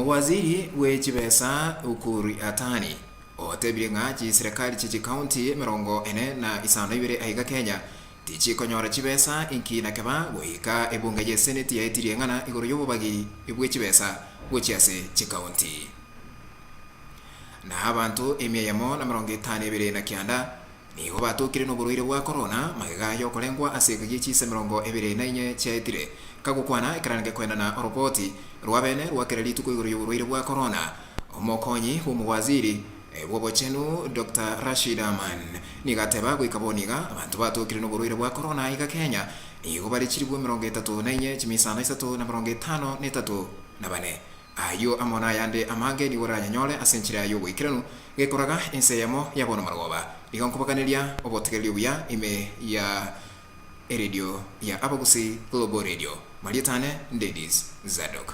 Waziri w'ekibesa Ukur Yatani otebire ng'aki serikali chichi county 42 aiga Kenya tichikonyora chibesa inkina keba goika ebunge ya seneti yaitirie ng'ana igoro y'obubagi bw'ekibesa bw'echiase chikaunti na abantu 159 nigo batukire n'oburwaire bwa corona magega yokorengwa asekagie chise 24 chiaitire kagukwana ikarange kwendana oroboti rwabene rwakera rituko igoro y'oburwaire bwa corona omokonyi w'omuwaziri bw'obochenu Dr. Rashid Aman nigateba gwikaboniga abantu batukire n'oburwaire bwa corona iga Kenya nigo barichiribwe 34 chimisana 353 ayo amona yande amange ni wora nyanyole asenchira yo gwikiranu gekoraga enseyamo yabona maroba igankubakaniria obotegerio buya ime ya radio ya Abagusi Global Radio Marietane Ndedis Zadok.